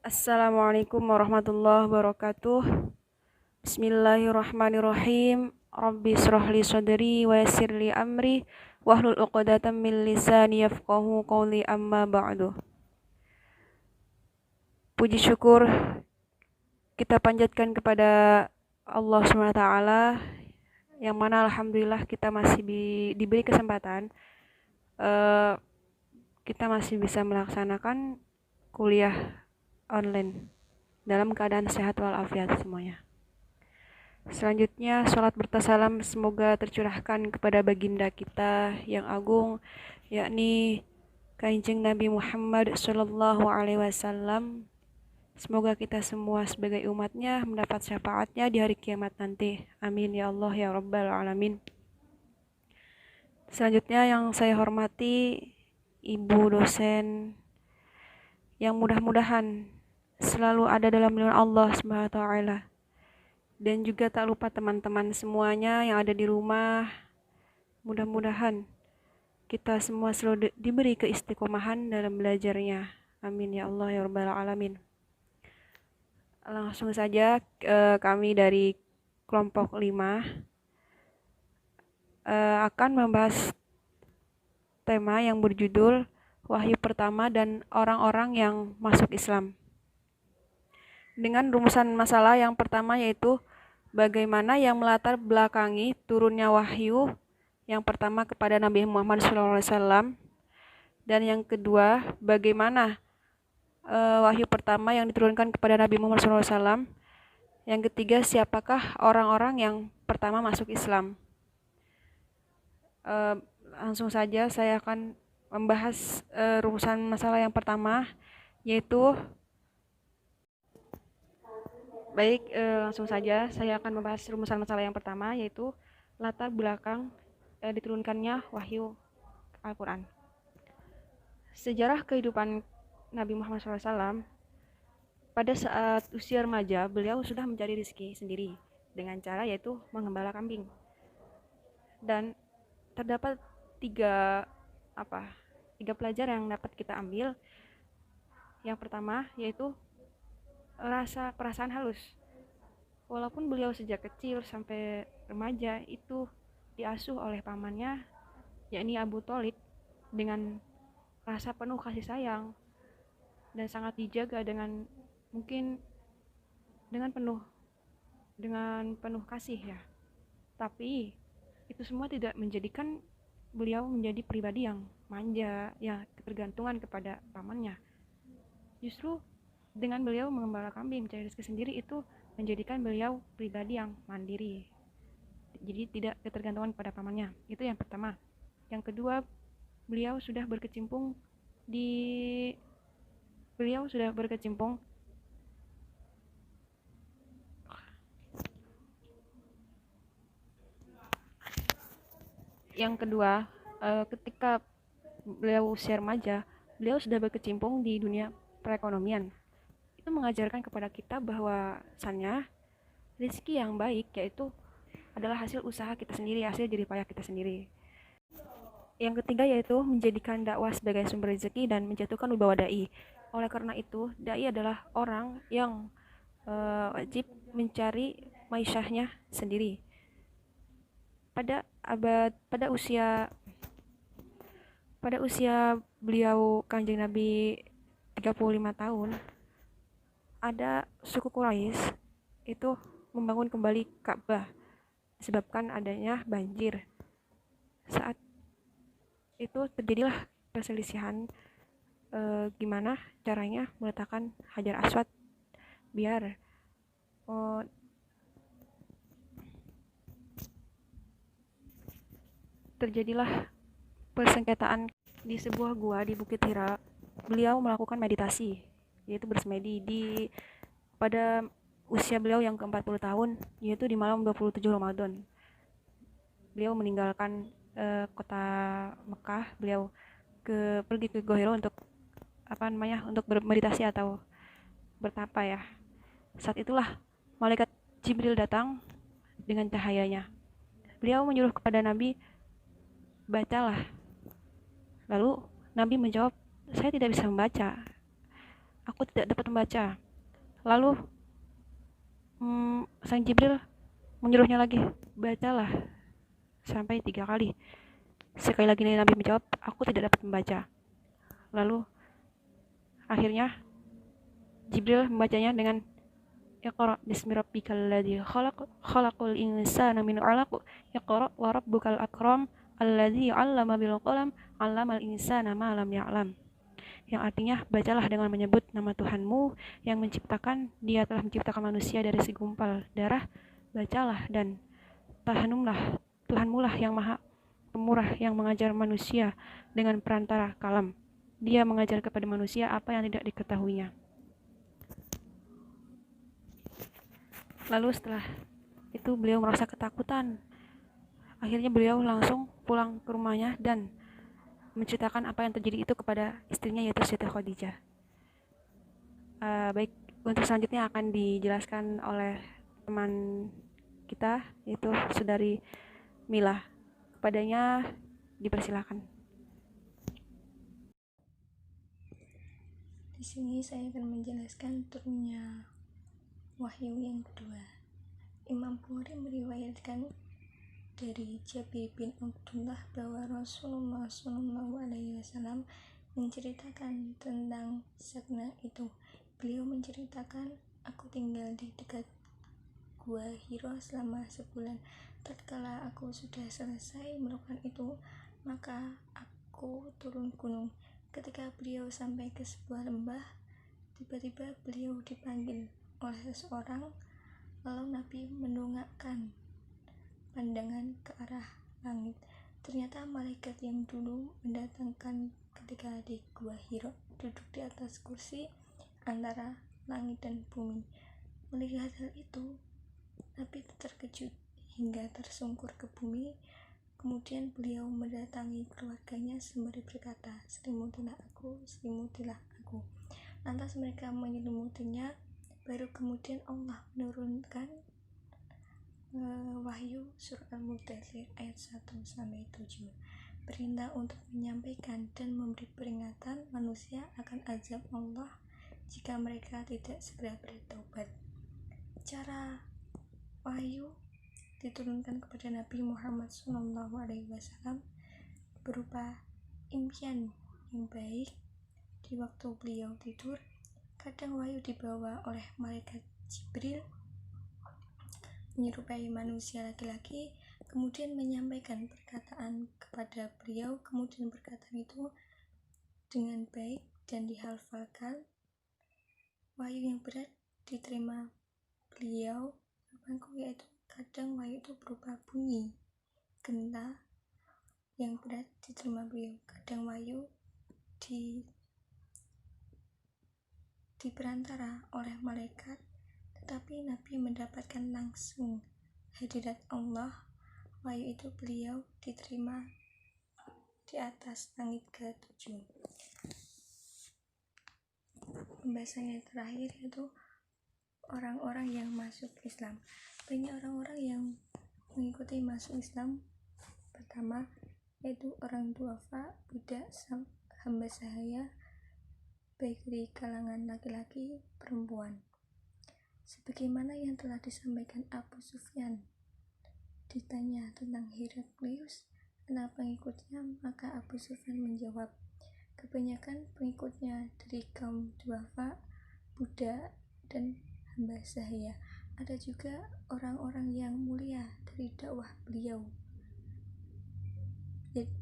Assalamualaikum warahmatullahi wabarakatuh. Bismillahirrahmanirrahim. Rabbi israh li sadri wa yassir li amri wahlul 'uqdatam min lisani yafqahu qawli amma ba'du. Puji syukur kita panjatkan kepada Allah SWT yang mana alhamdulillah kita masih diberi kesempatan kita masih bisa melaksanakan kuliah online dalam keadaan sehat walafiat semuanya. Selanjutnya, sholat bertasalam semoga tercurahkan kepada baginda kita yang agung, yakni Kanjeng Nabi Muhammad Sallallahu Alaihi Wasallam. Semoga kita semua sebagai umatnya mendapat syafaatnya di hari kiamat nanti. Amin ya Allah ya Rabbal Alamin. Selanjutnya yang saya hormati Ibu dosen yang mudah-mudahan selalu ada dalam lindungan Allah Subhanahu wa taala. Dan juga tak lupa teman-teman semuanya yang ada di rumah, mudah-mudahan kita semua selalu diberi keistiqomahan dalam belajarnya. Amin ya Allah ya Rabbal Alamin. Langsung saja kami dari kelompok 5 akan membahas tema yang berjudul Wahyu Pertama dan Orang-orang yang Masuk Islam. Dengan rumusan masalah yang pertama yaitu bagaimana yang melatar belakangi turunnya wahyu yang pertama kepada Nabi Muhammad SAW, dan yang kedua bagaimana wahyu pertama yang diturunkan kepada Nabi Muhammad SAW, yang ketiga siapakah orang-orang yang pertama masuk Islam. Langsung saja saya akan membahas rumusan masalah yang pertama yaitu langsung saja saya akan membahas rumusan masalah yang pertama yaitu latar belakang diturunkannya wahyu Al-Quran. Sejarah kehidupan Nabi Muhammad SAW, pada saat usia remaja beliau sudah mencari rezeki sendiri dengan cara yaitu menggembala kambing. Dan terdapat tiga pelajaran yang dapat kita ambil. Yang pertama yaitu perasaan halus. Walaupun beliau sejak kecil sampai remaja itu diasuh oleh pamannya, yakni Abu Thalib, dengan rasa penuh kasih sayang dan sangat dijaga dengan penuh kasih ya. Tapi itu semua tidak menjadikan beliau menjadi pribadi yang manja, ya ketergantungan kepada pamannya. Justru dengan beliau mengembala kambing mencari rezeki sendiri itu menjadikan beliau pribadi yang mandiri, jadi tidak ketergantungan pada pamannya. Itu yang pertama. Yang kedua, beliau sudah berkecimpung ketika beliau usia remaja, beliau sudah berkecimpung di dunia perekonomian. Itu mengajarkan kepada kita bahwasannya rezeki yang baik yaitu adalah hasil usaha kita sendiri, hasil jerih payah kita sendiri. Yang ketiga yaitu menjadikan dakwah sebagai sumber rezeki dan menjatuhkan wibawa dai. Oleh karena itu, dai adalah orang yang wajib mencari maisyahnya sendiri. Pada usia beliau Kanjeng Nabi 35 tahun, ada suku Quraisy itu membangun kembali Ka'bah disebabkan adanya banjir. Saat itu terjadilah perselisihan gimana caranya meletakkan Hajar Aswad biar terjadilah persengketaan di sebuah gua di Bukit Hira. Beliau melakukan meditasi, yaitu bersemedi pada usia beliau yang ke-40 tahun, yaitu di malam 27 Ramadan. Beliau meninggalkan kota Mekah, beliau pergi ke Goa Hira untuk bermeditasi atau bertapa ya. Saat itulah malaikat Jibril datang dengan cahayanya. Beliau menyuruh kepada Nabi, bacalah. Lalu Nabi menjawab, saya tidak bisa membaca. aku tidak dapat membaca. Lalu Sang Jibril menyuruhnya lagi, bacalah sampai 3 kali. Sekali lagi Nabi menjawab, aku tidak dapat membaca. Lalu akhirnya Jibril membacanya dengan Iqra bismi rabbikal ladzi khalaq khalaqal insana min 'alaq Iqra wa rabbukal akram alladzi 'allama bil qalam 'allamal insana ma lam ya'lam. Yang artinya bacalah dengan menyebut nama Tuhanmu yang menciptakan, dia telah menciptakan manusia dari segumpal darah. Bacalah dan tahanumlah, Tuhanmu lah yang maha pemurah yang mengajar manusia dengan perantara kalam. Dia mengajar kepada manusia apa yang tidak diketahuinya. Lalu setelah itu beliau merasa ketakutan. Akhirnya beliau langsung pulang ke rumahnya dan menceritakan apa yang terjadi itu kepada istrinya, yaitu Siti Khadijah. Baik, untuk selanjutnya akan dijelaskan oleh teman kita, yaitu Saudari Mila. Kepadanya dipersilakan. Di sini saya akan menjelaskan turunnya wahyu yang kedua. Imam Bukhari meriwayatkan dari Jabir bin Abdullah bahwa Rasulullah SAW menceritakan tentang sakna itu. Beliau menceritakan, aku tinggal di dekat Gua Hiro selama sebulan. Tatkala aku sudah selesai melakukan itu, maka aku turun gunung. Ketika beliau sampai ke sebuah lembah, tiba-tiba beliau dipanggil oleh seseorang. Lalu Nabi mendongakkan pandangan ke arah langit. Ternyata malaikat yang dulu mendatangkan ketika di Gua Hiro duduk di atas kursi antara langit dan bumi. Melihat hal itu, Nabi terkejut hingga tersungkur ke bumi. Kemudian beliau mendatangi keluarganya sembari berkata, selimutilah aku, selimutilah aku. Lantas mereka menyelimutinya. Baru kemudian Allah menurunkan Wahyu Surah Al-Mudaththir ayat 1-7, perintah untuk menyampaikan dan memberi peringatan manusia akan azab Allah jika mereka tidak segera bertaubat. Cara wahyu diturunkan kepada Nabi Muhammad SAW berupa impian yang baik di waktu beliau tidur. Kadang wahyu dibawa oleh malaikat Jibril menyerupai manusia laki-laki, kemudian menyampaikan perkataan kepada beliau, kemudian perkataan itu dengan baik dan dihafalkan. Wahyu yang berat diterima beliau, yaitu kadang wahyu itu berupa bunyi genta yang berat diterima beliau. Kadang wahyu diperantara oleh malaikat, tetapi Nabi mendapatkan langsung hadirat Allah. Wahyu itu beliau diterima di atas langit ke-7. Pembahasan yang terakhir yaitu orang-orang yang masuk Islam. Banyak orang-orang yang mengikuti masuk Islam. Pertama yaitu orang duafa, budak, hamba sahaya, baik dari kalangan laki-laki, perempuan. Sebagaimana yang telah disampaikan Abu Sufyan ditanya tentang Heraklius dan pengikutnya, maka Abu Sufyan menjawab, kebanyakan pengikutnya dari kaum duafa, budak, dan hamba sahaya. Ada juga orang-orang yang mulia dari dakwah beliau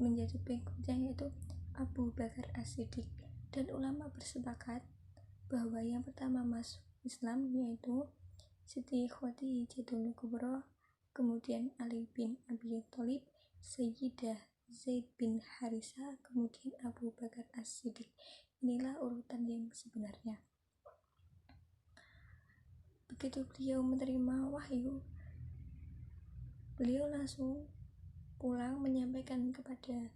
menjadi pengikutnya, yaitu Abu Bakar As-Siddiq. Dan ulama bersepakat bahwa yang pertama masuk Islam yaitu Siti Khadijatul Kubra, kemudian Ali bin Abi Thalib, Sayyidah Zaid bin Harisa, kemudian Abu Bakar As-Siddiq. Inilah urutan yang sebenarnya. Begitu beliau menerima wahyu, beliau langsung pulang menyampaikan kepada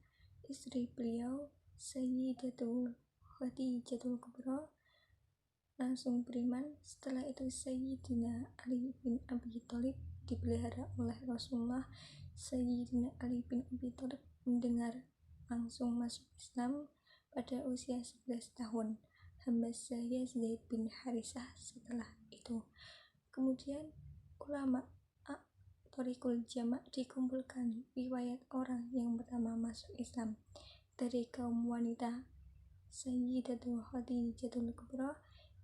istri beliau, Sayyidatul Khadijatul Kubra, langsung beriman. Setelah itu Sayyidina Ali bin Abi Thalib dipelihara oleh Rasulullah. Sayyidina Ali bin Abi Thalib mendengar langsung masuk Islam pada usia 11 tahun. hamba saya Zaid bin Harisah setelah itu. Kemudian ulama Thoriqul Jama' dikumpulkan riwayat orang yang pertama masuk Islam dari kaum wanita Sayyidatul Khadijatul Kubra,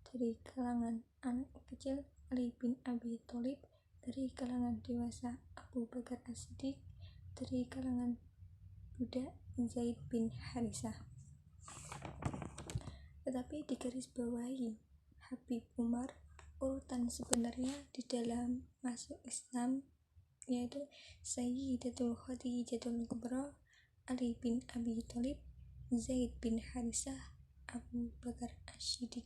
dari kalangan anak kecil Ali bin Abi Thalib, dari kalangan dewasa Abu Bakar As-Siddiq, dari kalangan budak Zaid bin Harisah. Tetapi digarisbawahi Habib Umar, urutan sebenarnya di dalam masuk Islam yaitu Sayyidatul Khadijatul Kubra, Ali bin Abi Thalib, Zaid bin Harisah, Abu Bakar As-Siddiq.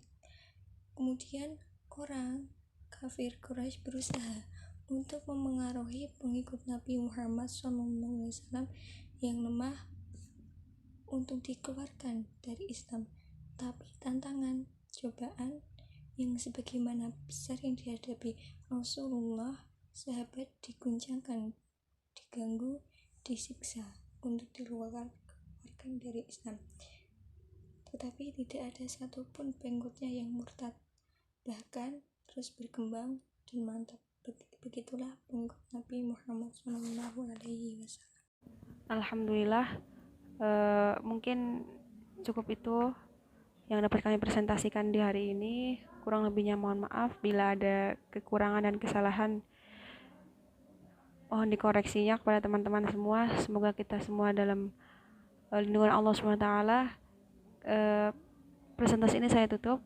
Kemudian orang kafir Quraisy berusaha untuk memengaruhi pengikut Nabi Muhammad SAW yang lemah untuk dikeluarkan dari Islam. Tapi tantangan, cobaan yang sebagaimana besar yang dihadapi Rasulullah, sahabat diguncangkan, diganggu, disiksa untuk dikeluarkan dari Islam. Tetapi tidak ada satupun pengikutnya yang murtad, bahkan terus berkembang dan mantap. Begitulah pengikut Nabi Muhammad SAW. Alhamdulillah, mungkin cukup itu yang dapat kami presentasikan di hari ini. Kurang lebihnya mohon maaf bila ada kekurangan dan kesalahan. Mohon dikoreksinya kepada teman-teman semua. Semoga kita semua dalam lindungan Allah SWT. Presentasi ini saya tutup.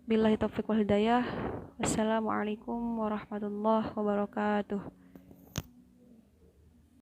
Billahi taufiq wal hidayah. Wassalamualaikum warahmatullahi wabarakatuh.